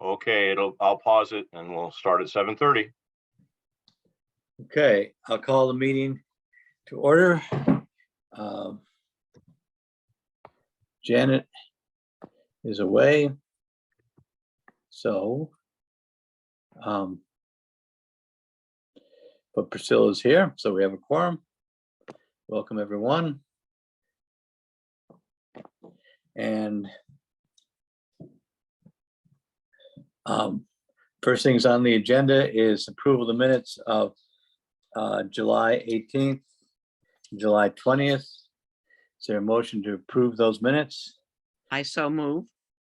Okay, I'll pause it and we'll start at 7:30. Okay, I'll call the meeting to order. Janet is away. So, but Priscilla's here, so we have a quorum. Welcome, everyone. And first things on the agenda is approval of the minutes of July 18th, July 20th. Is there a motion to approve those minutes? I so move.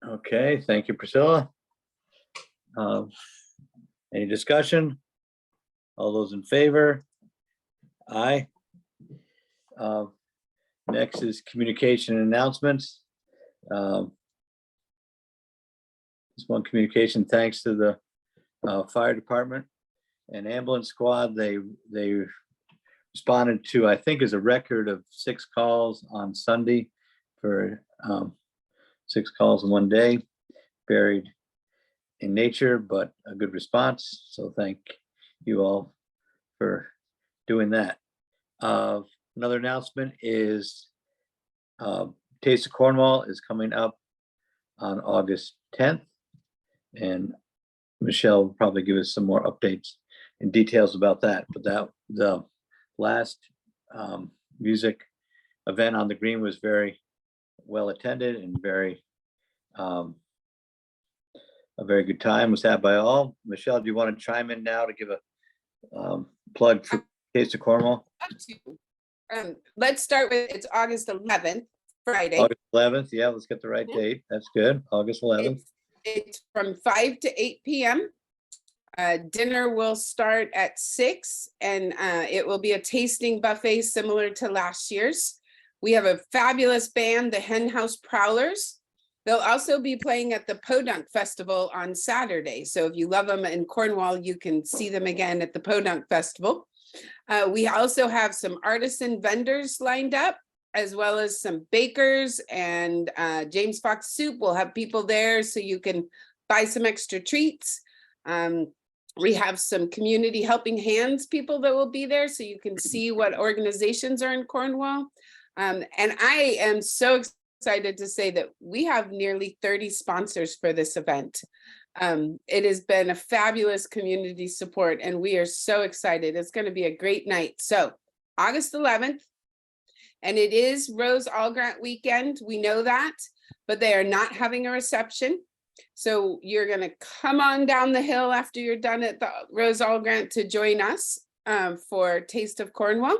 Okay, thank you, Priscilla. Any discussion? All those in favor? Aye. Next is communication and announcements. This one communication, thanks to the fire department and ambulance squad. They responded to, I think, is a record of 6 calls on Sunday for 6 calls in one day, buried in nature, but a good response. So thank you all for doing that. Another announcement is Taste of Cornwall is coming up on August 10th, and Michelle will probably give us some more updates and details about that. But the last music event on the green was very well attended and a very good time was had by all. Michelle, do you want to chime in now to give a plug for Taste of Cornwall? Let's start with, it's August 11th, Friday. August 11th, yeah, let's get the right date. That's good, August 11th. It's from 5 to 8 p.m. Dinner will start at 6, and it will be a tasting buffet similar to last year's. We have a fabulous band, the Hen House Prowlers. They'll also be playing at the Podunk Festival on Saturday. So if you love them in Cornwall, you can see them again at the Podunk Festival. We also have some artisan vendors lined up, as well as some bakers, and James Fox Soup will have people there so you can buy some extra treats. We have some community helping hands people that will be there so you can see what organizations are in Cornwall. And I am so excited to say that we have nearly 30 sponsors for this event. It has been a fabulous community support, and we are so excited. It's going to be a great night. So August 11th, and it is Rose Allgrant weekend. We know that, but they are not having a reception. So you're going to come on down the hill after you're done at the Rose Allgrant to join us for Taste of Cornwall,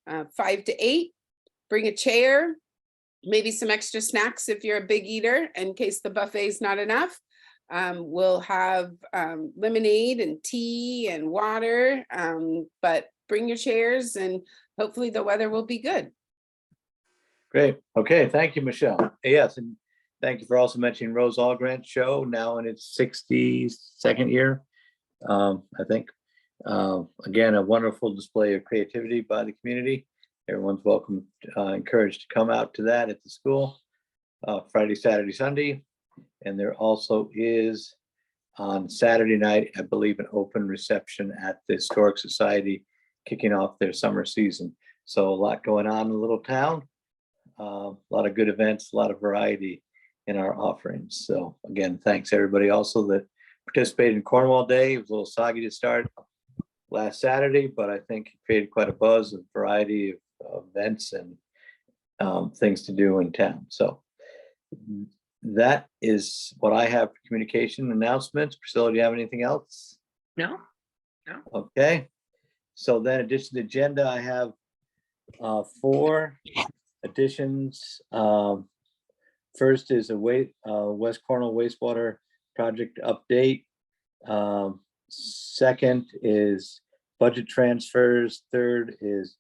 5 to 8. Bring a chair, maybe some extra snacks if you're a big eater, in case the buffet is not enough. We'll have lemonade and tea and water, but bring your chairs and hopefully the weather will be good. Great. Okay, thank you, Michelle. Yes, and thank you for also mentioning Rose Allgrant show, now in its 62nd year, I think. Again, a wonderful display of creativity by the community. Everyone's welcome, encouraged to come out to that at the school, Friday, Saturday, Sunday. And there also is on Saturday night, I believe, an open reception at the Historic Society, kicking off their summer season. So a lot going on in the little town, a lot of good events, a lot of variety in our offerings. So again, thanks everybody also that participated in Cornwall Day. It was a little soggy to start last Saturday, but I think it created quite a buzz, a variety of events and things to do in town. So that is what I have for communication announcements. Priscilla, do you have anything else? No. Okay. So then addition to the agenda, I have 4 additions. First is a West Cornwall wastewater project update. Second is budget transfers. Third is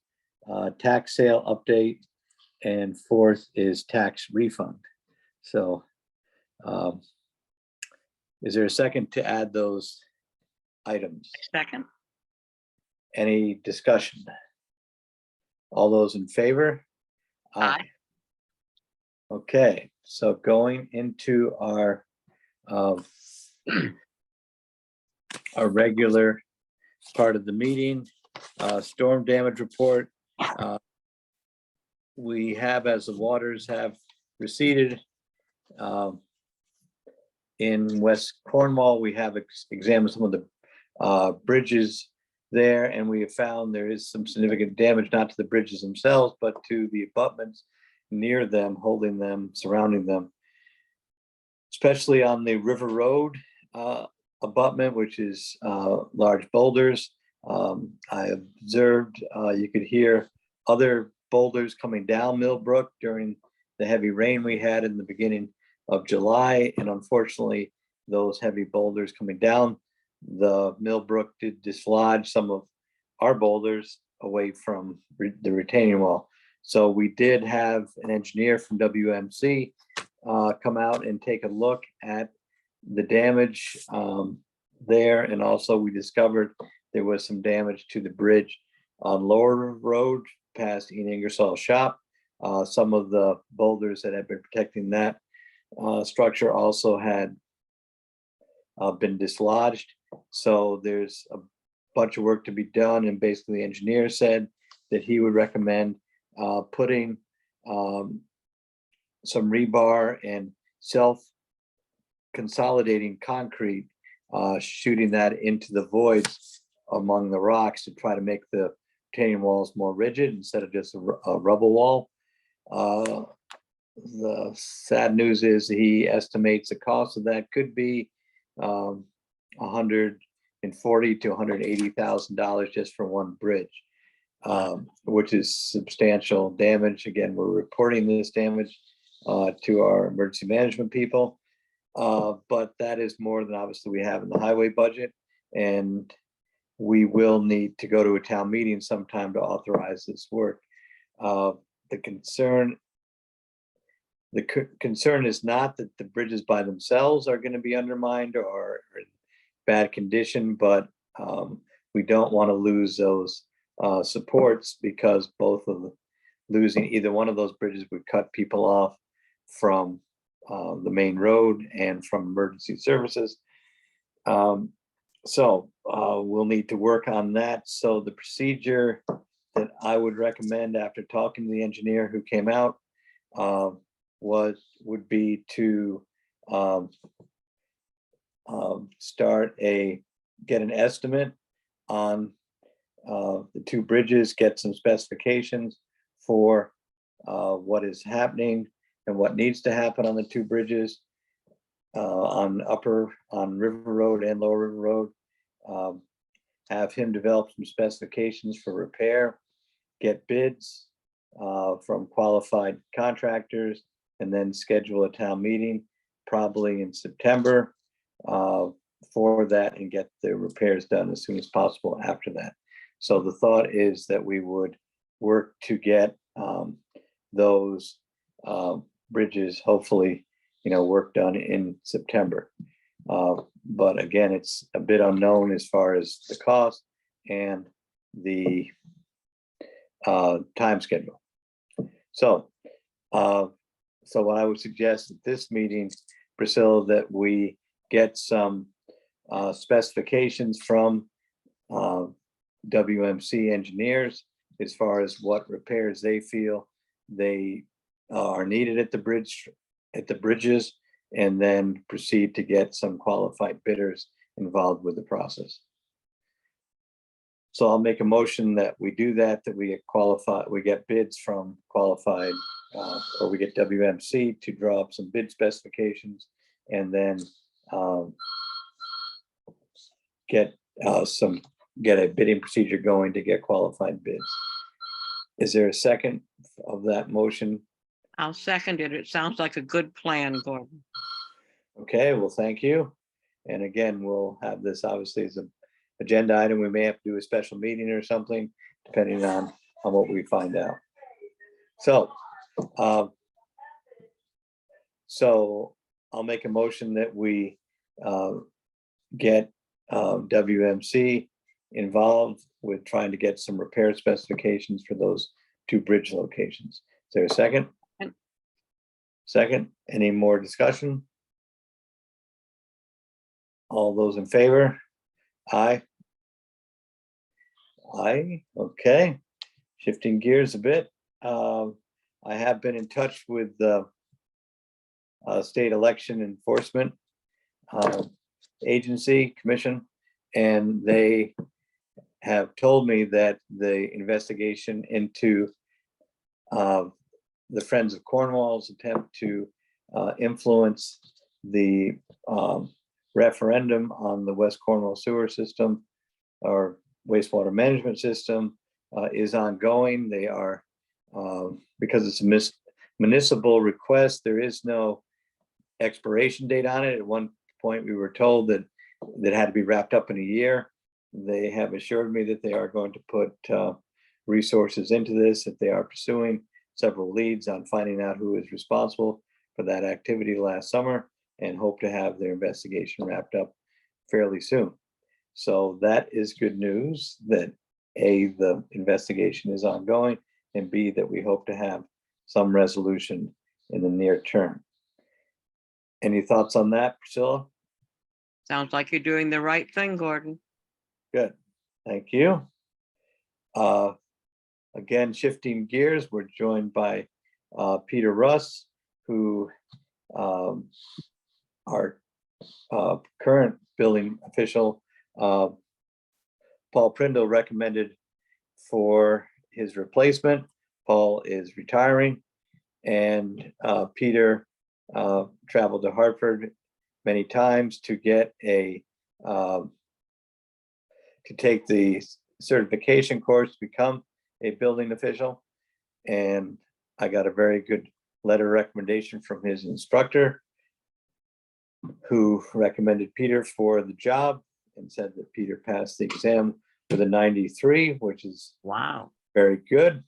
tax sale update. And 4th is tax refund. So is there a second to add those items? Second. Any discussion? All those in favor? Aye. Okay, so going into our our regular part of the meeting, storm damage report. We have, as the waters have receded, in West Cornwall, we have examined some of the bridges there, and we have found there is some significant damage, not to the bridges themselves, but to the abutments near them, holding them, surrounding them, especially on the River Road abutment, which is large boulders. I observed, you could hear other boulders coming down Millbrook during the heavy rain we had in the beginning of July. And unfortunately, those heavy boulders coming down the Millbrook did dislodge some of our boulders away from the retaining wall. So we did have an engineer from WMC come out and take a look at the damage there. And also we discovered there was some damage to the bridge on Lower Road past Ian Ingersoll's shop. Some of the boulders that had been protecting that structure also had been dislodged. So there's a bunch of work to be done. And basically the engineer said that he would recommend putting some rebar and self-consolidating concrete, shooting that into the voids among the rocks to try to make the retaining walls more rigid instead of just a rubble wall. The sad news is he estimates the cost of that could be $140,000 to $180,000 just for one bridge, which is substantial damage. Again, we're reporting this damage to our emergency management people, but that is more than obviously we have in the highway budget, and we will need to go to a town meeting sometime to authorize this work. The concern is not that the bridges by themselves are going to be undermined or in bad condition, but we don't want to lose those supports, because losing either one of those bridges would cut people off from the main road and from emergency services. So we'll need to work on that. So the procedure that I would recommend after talking to the engineer who came out would be to get an estimate on the two bridges, get some specifications for what is happening and what needs to happen on the two bridges on River Road and Lower River Road. Have him develop some specifications for repair, get bids from qualified contractors, and then schedule a town meeting probably in September for that, and get the repairs done as soon as possible after that. So the thought is that we would work to get those bridges, hopefully, work done in September. But again, it's a bit unknown as far as the cost and the time schedule. So what I would suggest at this meeting, Priscilla, that we get some specifications from WMC engineers as far as what repairs they feel they are needed at the bridges, and then proceed to get some qualified bidders involved with the process. So I'll make a motion that we do that we get bids from qualified, or we get WMC to draw up some bid specifications, and then get a bidding procedure going to get qualified bids. Is there a second of that motion? I'll second it. It sounds like a good plan, Gordon. Okay, well, thank you. And again, we'll have this obviously as an agenda item. We may have to do a special meeting or something, depending on what we find out. So I'll make a motion that we get WMC involved with trying to get some repair specifications for those two bridge locations. Is there a second? Second, any more discussion? All those in favor? Aye. Aye, okay. Shifting gears a bit. I have been in touch with the state election enforcement agency commission, and they have told me that the investigation into the Friends of Cornwall's attempt to influence the referendum on the West Cornwall sewer system or wastewater management system is ongoing. They are, because it's a municipal request, there is no expiration date on it. At one point, we were told that that had to be wrapped up in a year. They have assured me that they are going to put resources into this, that they are pursuing several leads on finding out who is responsible for that activity last summer, and hope to have their investigation wrapped up fairly soon. So that is good news that A, the investigation is ongoing, and B, that we hope to have some resolution in the near term. Any thoughts on that, Priscilla? Sounds like you're doing the right thing, Gordon. Good, thank you. Again, shifting gears, we're joined by Peter Russ, who our current building official, Paul Prindle, recommended for his replacement. Paul is retiring, and Peter traveled to Hartford many times to get a to take the certification course to become a building official. And I got a very good letter recommendation from his instructor, who recommended Peter for the job and said that Peter passed the exam with a 93, which is Wow. very good.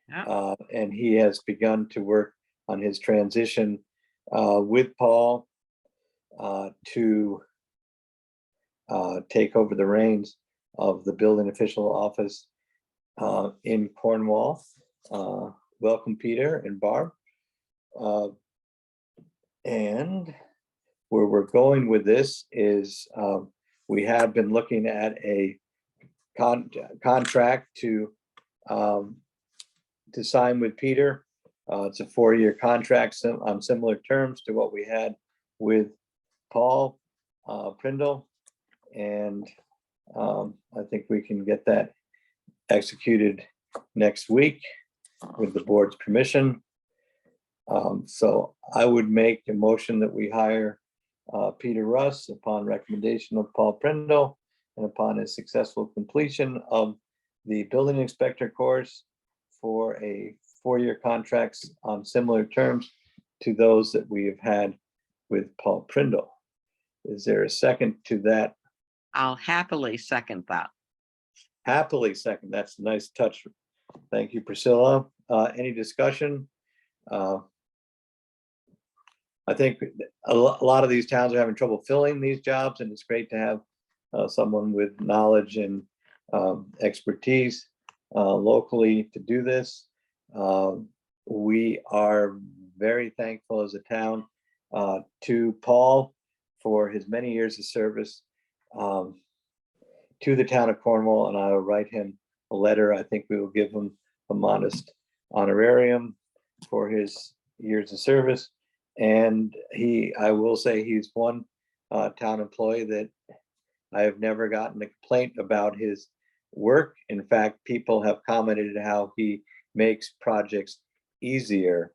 Yeah. And he has begun to work on his transition with Paul to take over the reins of the building official office in Cornwall. Welcome, Peter and Barb. And where we're going with this is we have been looking at a contract to sign with Peter. It's a 4-year contract on similar terms to what we had with Paul Prindle. And I think we can get that executed next week with the board's permission. So I would make a motion that we hire Peter Russ upon recommendation of Paul Prindle, and upon his successful completion of the building inspector course, for a 4-year contracts on similar terms to those that we have had with Paul Prindle. Is there a second to that? I'll happily second that. Happily second. That's a nice touch. Thank you, Priscilla. Any discussion? I think a lot of these towns are having trouble filling these jobs, and it's great to have someone with knowledge and expertise locally to do this. We are very thankful as a town to Paul for his many years of service to the town of Cornwall, and I will write him a letter. I think we will give him a modest honorarium for his years of service. And I will say he's one town employee that I have never gotten a complaint about his work. In fact, people have commented how he makes projects easier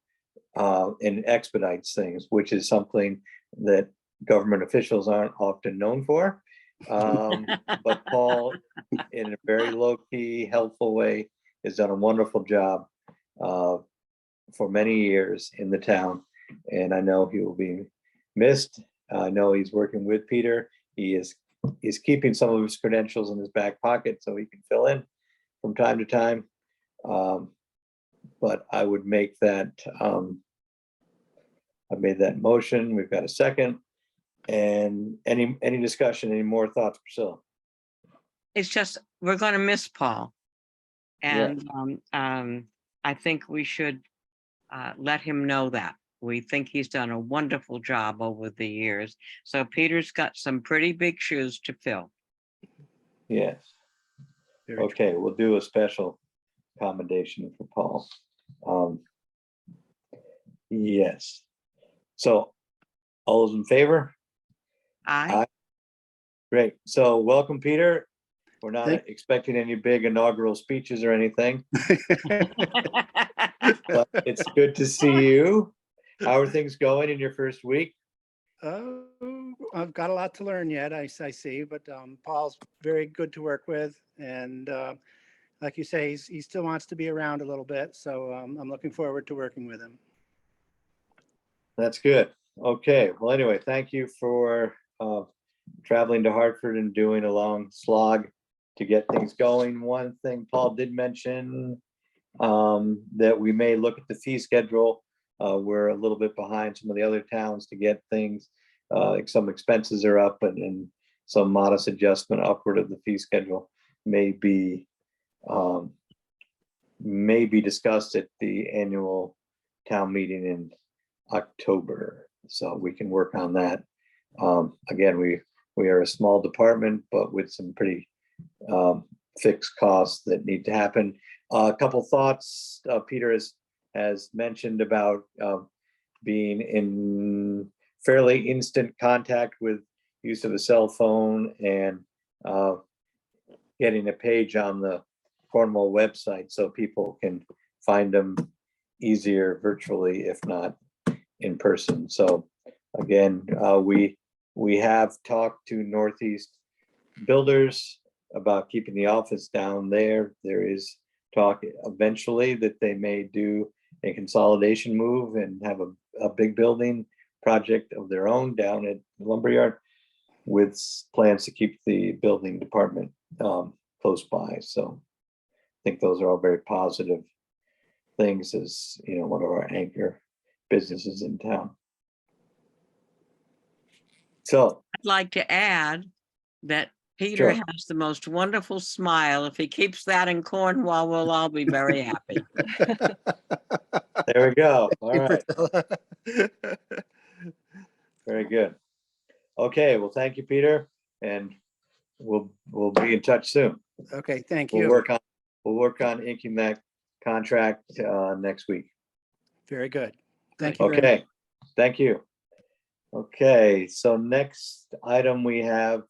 and expedites things, which is something that government officials aren't often known for. But Paul, in a very low-key, helpful way, has done a wonderful job for many years in the town, and I know he will be missed. I know he's working with Peter. He's keeping some of his credentials in his back pocket so he can fill in from time to time. But I would make that, I made that motion. We've got a second. And any discussion, any more thoughts, Priscilla? It's just, we're going to miss Paul. And I think we should let him know that. We think he's done a wonderful job over the years. So Peter's got some pretty big shoes to fill. Yes. Very true. Okay, we'll do a special commendation for Paul. Yes. So all those in favor? I, Great. So welcome, Peter. We're not Thank- expecting any big inaugural speeches or anything, but it's good to see you. How are things going in your first week? Oh, I've got a lot to learn yet, I see, but Paul's very good to work with. And like you say, he still wants to be around a little bit. So I'm looking forward to working with him. That's good. Okay. Well, anyway, thank you for traveling to Hartford and doing a long slog to get things going. One thing Paul did mention that we may look at the fee schedule. We're a little bit behind some of the other towns to get things. Some expenses are up, and some modest adjustment upward of the fee schedule may be discussed at the annual town meeting in October. So we can work on that. Again, we are a small department, but with some pretty fixed costs that need to happen. A couple thoughts. Peter has mentioned about being in fairly instant contact with use of a cell phone and getting a page on the Cornwall website so people can find them easier virtually, if not in person. So again, we have talked to Northeast Builders about keeping the office down there. There is talk eventually that they may do a consolidation move and have a big building project of their own down at Lumberyard, with plans to keep the building department close by. So I think those are all very positive things, as you know, one of our anchor businesses in town. So I'd like to add that Peter Sure. has the most wonderful smile. If he keeps that in Cornwall, we'll all be very happy. there we go. All right, very good. Okay, well, thank you, Peter, and we'll be in touch soon. Okay, thank We'll you. work on inking that contract next week. Very good. Thank you. very much. Okay, thank you. Okay, so next item we have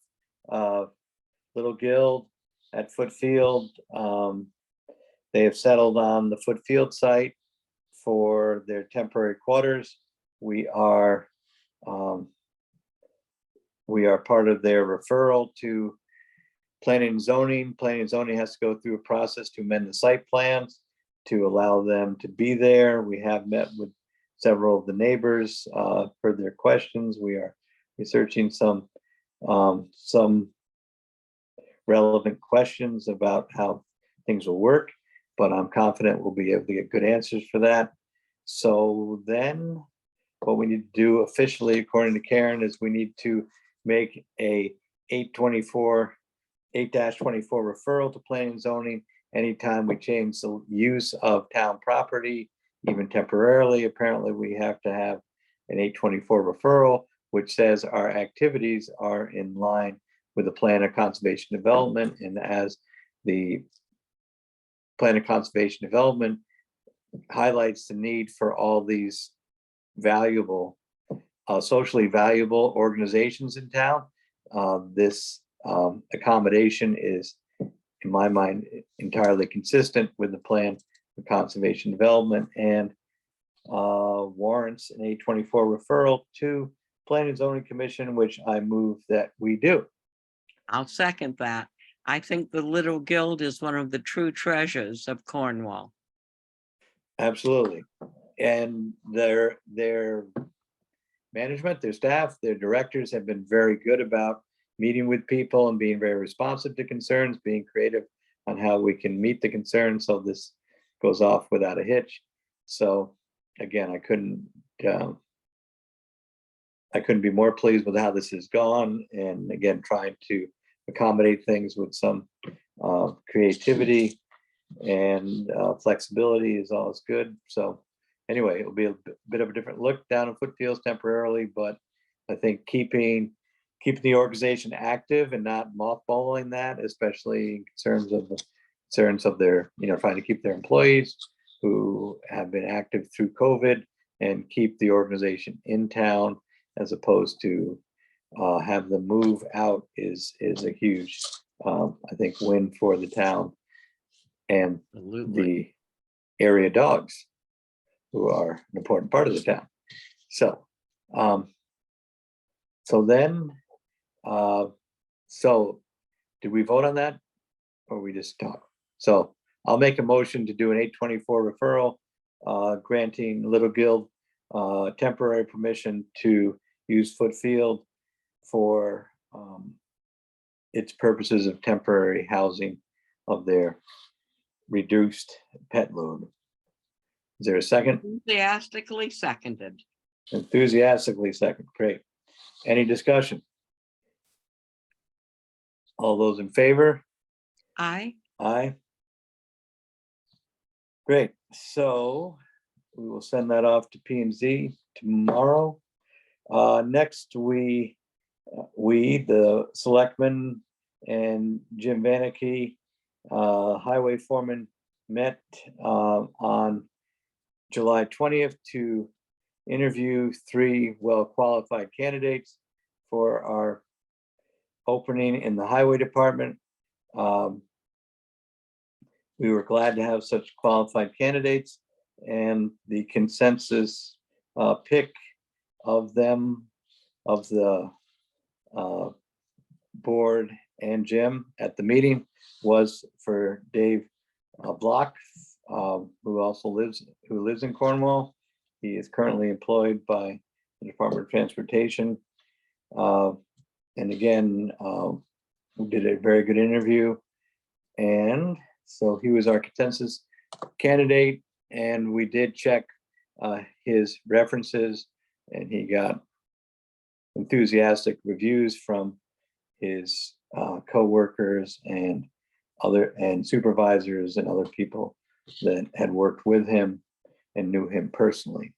Little Guild at Footfield. They have settled on the Footfield site for their temporary quarters. We are part of their referral to planning and zoning. Planning and zoning has to go through a process to amend the site plans to allow them to be there. We have met with several of the neighbors for their questions. We are researching some relevant questions about how things will work, but I'm confident we'll be able to get good answers for that. So then what we need to do officially, according to Karen, is we need to make a 8-24 referral to planning and zoning anytime we change the use of town property, even temporarily. Apparently we have to have an 824 referral, which says our activities are in line with the plan of conservation development. And as the plan of conservation development highlights the need for all these valuable, socially valuable organizations in town, this accommodation is, in my mind, entirely consistent with the plan for conservation development, and warrants an 824 referral to Planning and Zoning Commission, which I move that we do. I'll second that. I think the Little Guild is one of the true treasures of Cornwall. Absolutely. And their management, their staff, their directors have been very good about meeting with people and being very responsive to concerns, being creative on how we can meet the concerns, so this goes off without a hitch. So again, I couldn't be more pleased with how this has gone, and again, trying to accommodate things with some creativity and flexibility is always good. So anyway, it'll be a bit of a different look down in Footfields temporarily, but I think keeping the organization active and not mothballing that, especially in concerns of their, trying to keep their employees who have been active through COVID and keep the organization in town as opposed to have them move out is a huge, I think, win for the town and Absolutely. the area dogs, who are an important part of the town. So, so did we vote on that, or we just talk? So I'll make a motion to do an 824 referral, granting Little Guild temporary permission to use Footfield for its purposes of temporary housing of their reduced pet load. Is there a second? Enthusiastically seconded. Enthusiastically second. Great. Any discussion? All those in favor? Aye. Aye. Great. So we will send that off to P and Z tomorrow. Next, we, the selectmen and Jim Vannicky, highway foreman, met on July 20th to interview 3 well-qualified candidates for our opening in the highway department. We were glad to have such qualified candidates, and the consensus pick of them, of the board and Jim at the meeting, was for Dave Block, who also lives in Cornwall. He is currently employed by the Department of Transportation. And again, we did a very good interview. And so he was our consensus candidate, and we did check his references, and he got enthusiastic reviews from his co-workers and supervisors and other people that had worked with him and knew him personally.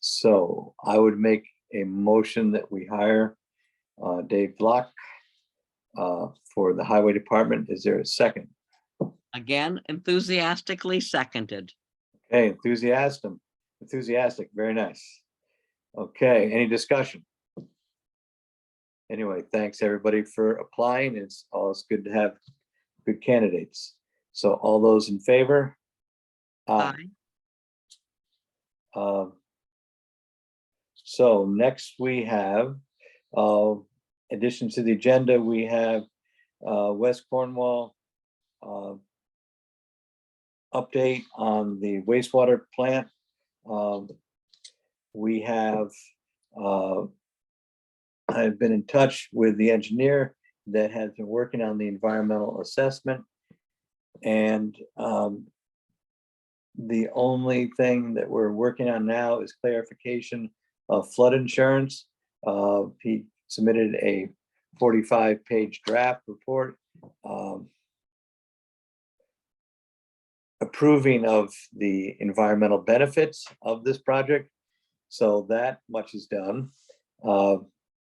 So I would make a motion that we hire Dave Block for the highway department. Is there a second? Again, enthusiastically seconded. Okay, enthusiastic, very nice. Okay, any discussion? Anyway, thanks everybody for applying. It's always good to have good candidates. So all those in favor? Aye. So next we have additions to the agenda. We have West Cornwall update on the wastewater plant. We have I've been in touch with the engineer that has been working on the environmental assessment, and the only thing that we're working on now is clarification of flood insurance. He submitted a 45-page draft report approving of the environmental benefits of this project. So that much is done.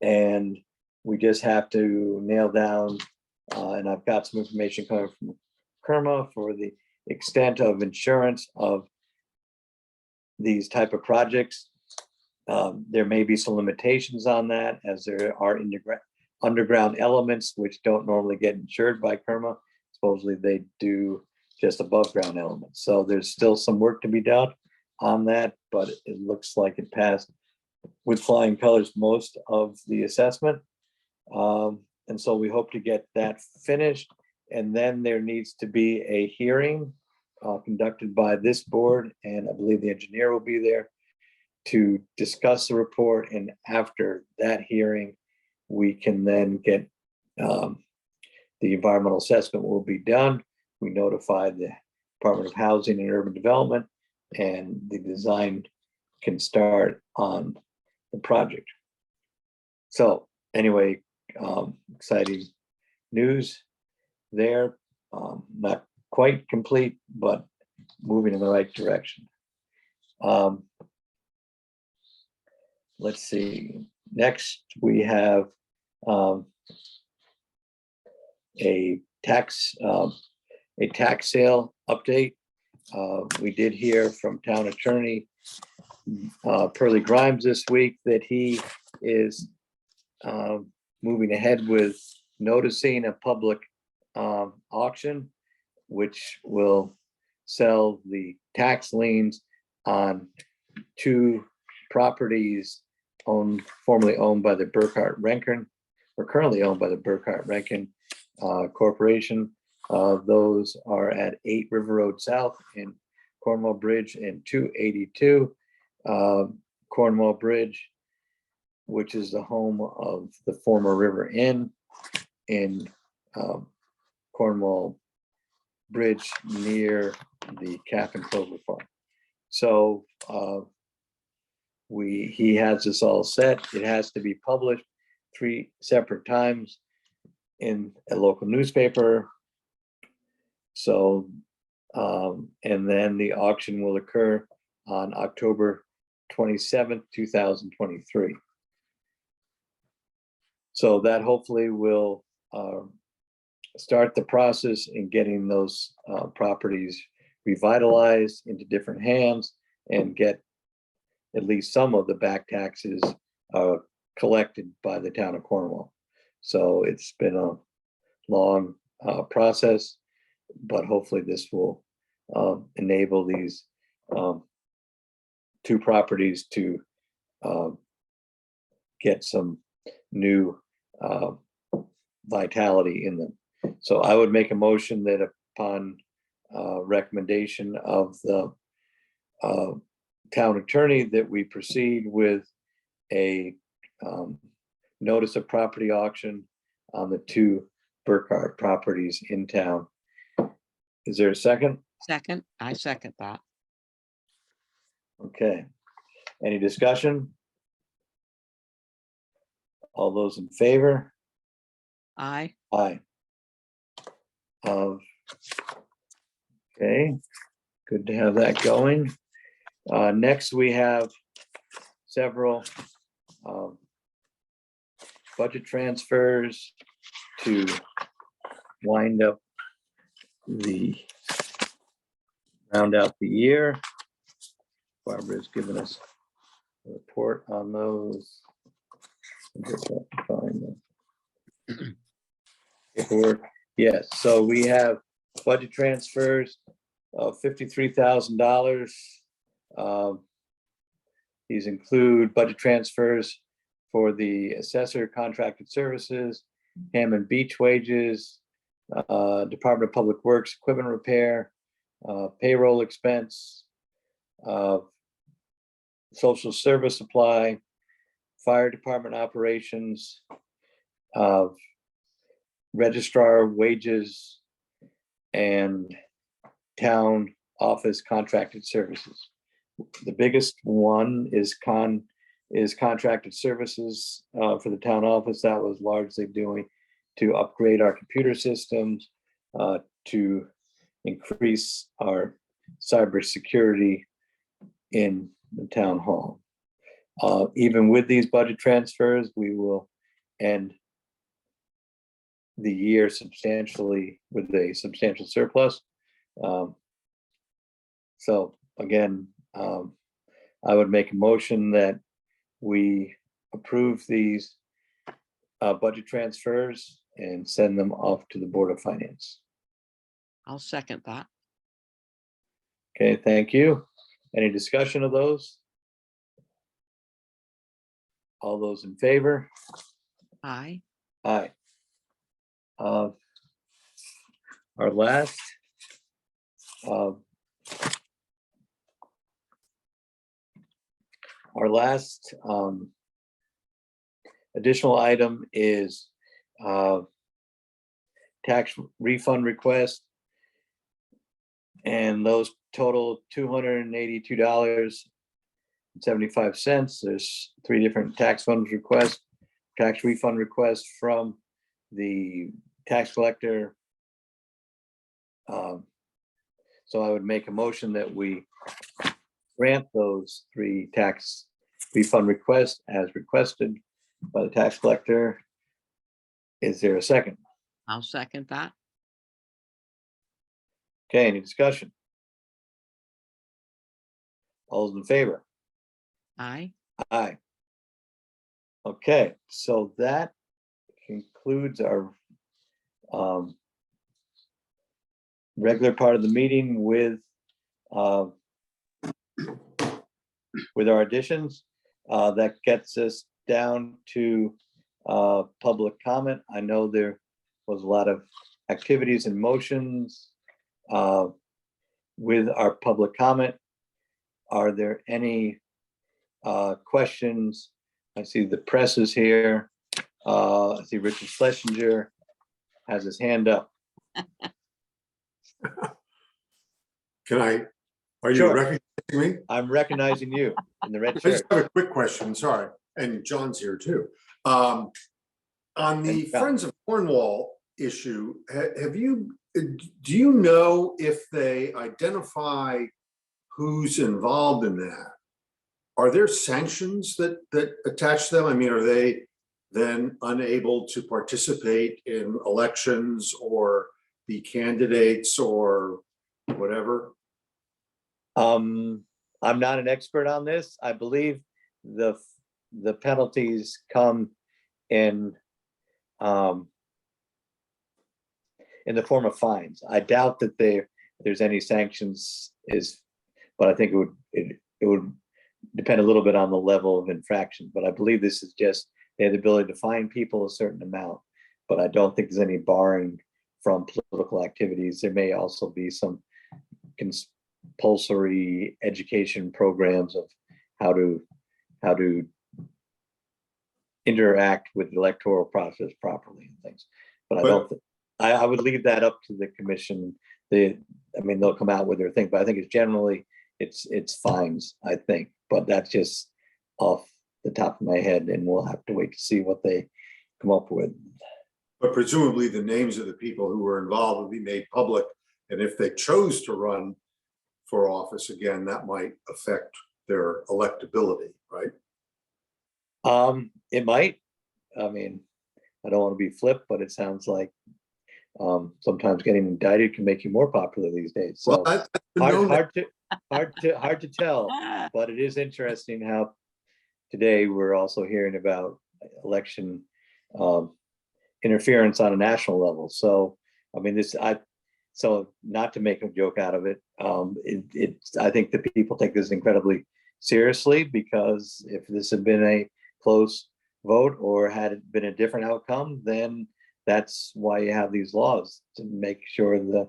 And we just have to nail down, and I've got some information coming from Kerma for the extent of insurance of these type of projects. There may be some limitations on that, as there are underground elements which don't normally get insured by Kerma. Supposedly they do just above ground elements. So there's still some work to be done on that, but it looks like it passed with flying colors most of the assessment. And so we hope to get that finished. And then there needs to be a hearing conducted by this board, and I believe the engineer will be there to discuss the report. And after that hearing, we can then get the environmental assessment will be done. We notified the Department of Housing and Urban Development, and the design can start on the project. So anyway, exciting news there. Not quite complete, but moving in the right direction. let's see, next we have a tax sale update. We did hear from town attorney Pearlie Grimes this week that he is moving ahead with noticing a public auction, which will sell the tax liens on 2 properties formerly owned by the Burkhart Rankin, or currently owned by the Burkhart Rankin Corporation. Those are at 8 River Road South in Cornwall Bridge and 282 Cornwall Bridge, which is the home of the former River Inn in Cornwall Bridge near the Calf and Clover Farm. So he has this all set. It has to be published 3 separate times in a local newspaper. So, and then the auction will occur on October 27th, 2023. So that hopefully will start the process in getting those properties revitalized into different hands and get at least some of the back taxes collected by the town of Cornwall. So it's been a long process, but hopefully this will enable these 2 properties to get some new vitality in them. So I would make a motion that upon recommendation of the town attorney that we proceed with a notice of property auction on the 2 Burkhart properties in town. Is there a second? Second, I second that. Okay. Any discussion? All those in favor? Aye. Aye. Okay, good to have that going. Next, we have several budget transfers to round out the year. Barbara's given us a report on those. I just have to find the paperwork. Yes, so we have budget transfers of $53,000. These include budget transfers for the assessor contracted services, Hammond Beach wages, Department of Public Works equipment repair, payroll expense, social service supply, fire department operations, registrar wages, and town office contracted services. The biggest one is contracted services for the town office. That was largely doing to upgrade our computer systems, to increase our cybersecurity in the town hall. Even with these budget transfers, we will end the year substantially with a substantial surplus. So again, I would make a motion that we approve these budget transfers and send them off to the Board of Finance. I'll second that. Okay, thank you. Any discussion of those? All those in favor? Aye. Aye. Our last additional item is tax refund request, and those total $282.75. There's 3 different tax funds requests, tax refund requests from the tax collector. So I would make a motion that we grant those 3 tax refund request as requested by the tax collector. Is there a second? I'll second that. Okay, any discussion? All those in favor? Aye. Aye. Okay, so that concludes our regular part of the meeting with our additions. That gets us down to public comment. I know there was a lot of activities and motions with our public comment. Are there any questions? I see the press is here. I see Richard Schlesinger has his hand up. Are you Sure. recognizing me? I'm recognizing you in the red I just shirt. have a quick question, sorry, and John's here too. On the And John. Friends of Cornwall issue, do you know if they identify who's involved in that? Are there sanctions that attach to them? I mean, are they then unable to participate in elections or be candidates or whatever? I'm not an expert on this. I believe the penalties come in the form of fines. I doubt that there's any sanctions, but I think it would depend a little bit on the level of infraction. But I believe this is just they have the ability to fine people a certain amount, but I don't think there's any barring from political activities. There may also be some compulsory education programs of how to interact with the electoral process properly and things. But I would leave that up to the commission. They'll come out with their thing, but I think it's generally it's fines, I think. But that's just off the top of my head, and we'll have to wait to see what they come up with. But presumably the names of the people who were involved would be made public. And if they chose to run for office again, that might affect their electability, right? It might. I mean, I don't want to be flip, but it sounds like sometimes getting indicted can make you more popular these days. So Well, that's been known hard to tell. But it is interesting how today we're also hearing about election interference on a national level. So I mean, so not to make a joke out of it, I think that people take this incredibly seriously, because if this had been a close vote or had it been a different outcome, then that's why you have these laws, to make sure the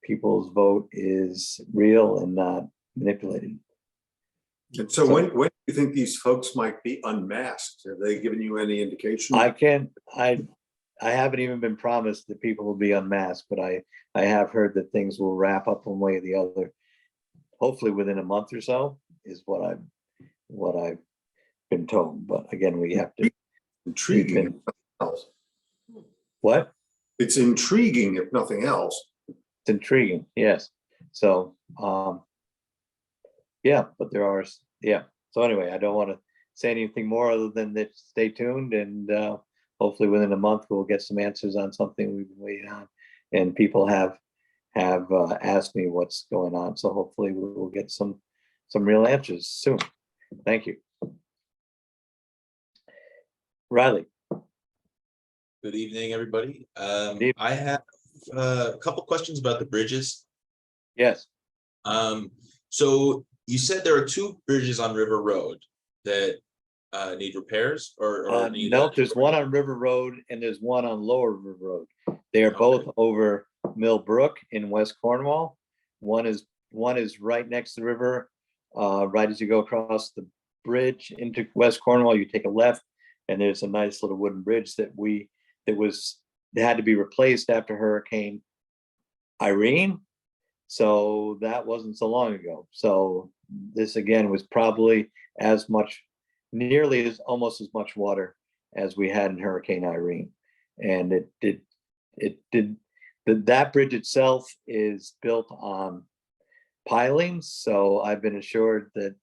people's vote is real and not manipulated. And so when do you think these folks might be unmasked? Have they given you any indication? I haven't even been promised that people will be unmasked, but I have heard that things will wrap up one way or the other. Hopefully within a month or so is what I've been told. But again, we have to. Intriguing. If nothing else. What? It's intriguing, if nothing else. It's intriguing, yes. So yeah, but there are, yeah. So anyway, I don't want to say anything more other than that stay tuned, and hopefully within a month we'll get some answers on something we've been waiting on, and people have asked me what's going on. So hopefully we'll get some real answers soon. Thank you. Riley. Good evening, everybody. evening. I have a couple questions about the bridges. Yes. So you said there are two bridges on River Road that need repairs, or need no, there's one on River Road and there's one on Lower River Road. They are both over Mill Brook in West Cornwall. One is right next to the river. Right as you go across the bridge into West Cornwall, you take a left, and there's a nice little wooden bridge that had to be replaced after Hurricane Irene. So that wasn't so long ago. So this again was probably almost as much water as we had in Hurricane Irene. And that bridge itself is built on pilings. So I've been assured that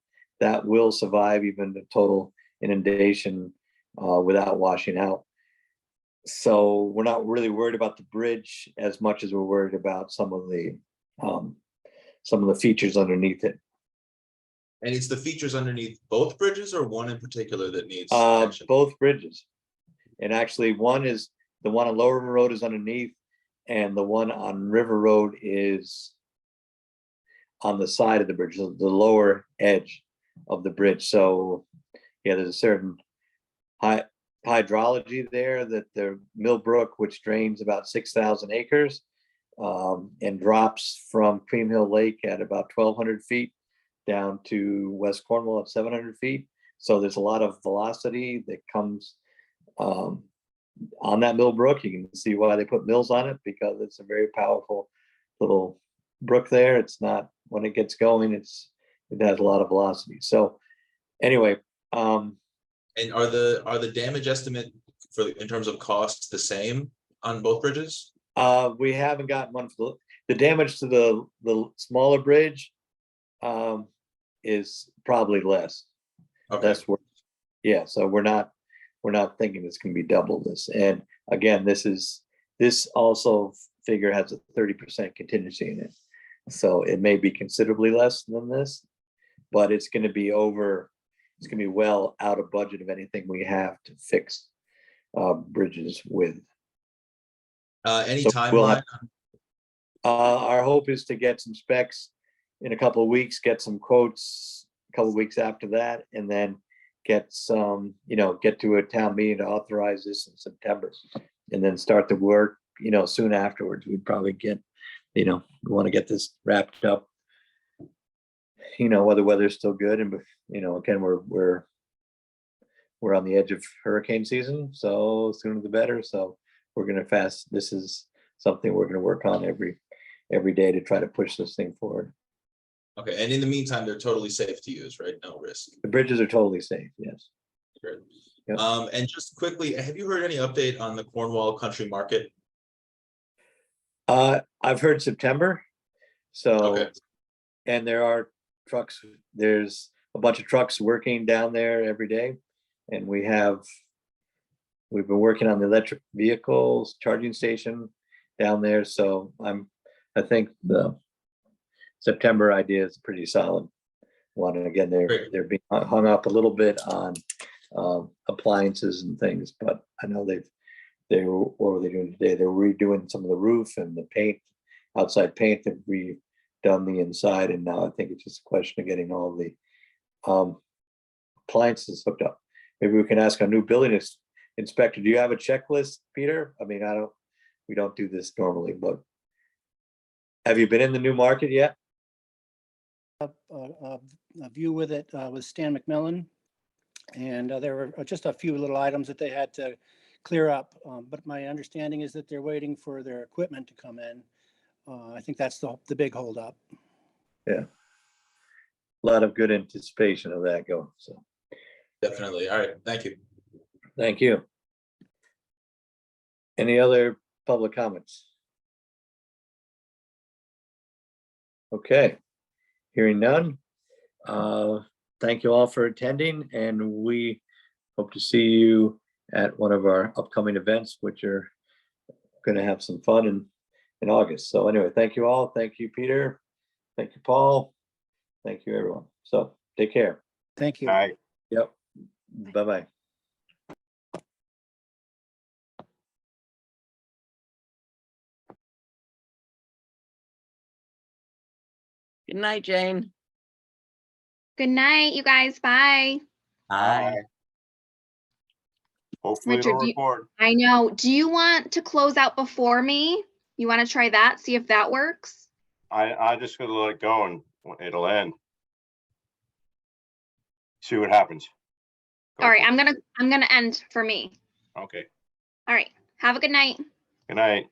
that will survive even the total inundation without washing out. So we're not really worried about the bridge as much as we're worried about some of the features underneath it. And it's the features underneath both bridges or one in particular that needs action? Both bridges. And actually one is, the one on Lower River Road is underneath, and the one on River Road is on the side of the bridge, the lower edge of the bridge. So yeah, there's a certain hydrology there, that the Millbrook, which drains about 6,000 acres and drops from Cream Hill Lake at about 1,200 feet down to West Cornwall at 700 feet. So there's a lot of velocity that comes on that Millbrook. You can see why they put mills on it, because it's a very powerful little brook there. It's not, when it gets going, it has a lot of velocity. So anyway, And are the damage estimate in terms of cost the same on both bridges? we haven't gotten one for the damage to the smaller bridge is probably less. Okay, Less work. Yeah, so we're not thinking it's gonna be double this. And again, this also figure has a 30% contingency in it. So it may be considerably less than this, but it's gonna be well out of budget of anything we have to fix bridges with. any So we'll timeline? our hope is to get some specs in a couple of weeks, get some quotes a couple of weeks after that, and then get some, get to a town meeting to authorize this in September, and then start the work, soon afterwards. We'd probably get, we want to get this wrapped up, while the weather's still good. And, again, we're on the edge of hurricane season, so sooner the better. So we're gonna this is something we're gonna work on every day to try to push this thing forward. Okay, and in the meantime, they're totally safe to use, right? No risk. The bridges are totally safe, yes. Great. Yep. And just quickly, have you heard any update on the Cornwall Country Market? I've heard September, so, Okay. and there are trucks, there's a bunch of trucks working down there every day. And we've been working on the electric vehicles charging station down there, so I think the September idea is a pretty solid one. And again, Great. they're being hung up a little bit on appliances and things, but I know what were they doing today? They're redoing some of the roof and the paint, outside paint. They've redone the inside, and now I think it's just a question of getting all the appliances hooked up. Maybe we can ask our new building inspector, do you have a checklist, Peter? I mean, we don't do this normally, but have you been in the new market yet? A view with it with Stan McMillan. And there were just a few little items that they had to clear up. But my understanding is that they're waiting for their equipment to come in. I think that's the big holdup. Yeah. A lot of good anticipation of that going, so. Definitely. All right, thank you. Thank you. Any other public comments? Okay, hearing none. Thank you all for attending, and we hope to see you at one of our upcoming events, which are going to have some fun in August. So anyway, thank you all. Thank you, Peter. Thank you, Paul. Thank you, everyone. So take care. Thank you. All right. Yep. Bye-bye. Good night, Jane. Good night, you guys. Bye. Bye. Hopefully it'll Richard, record. I know. Do you want to close out before me? You want to try that? See if that works? I just gonna let it go and it'll end. See what happens. Go All right, for it. I'm gonna end for me. Okay, All right. Have a good night. good night.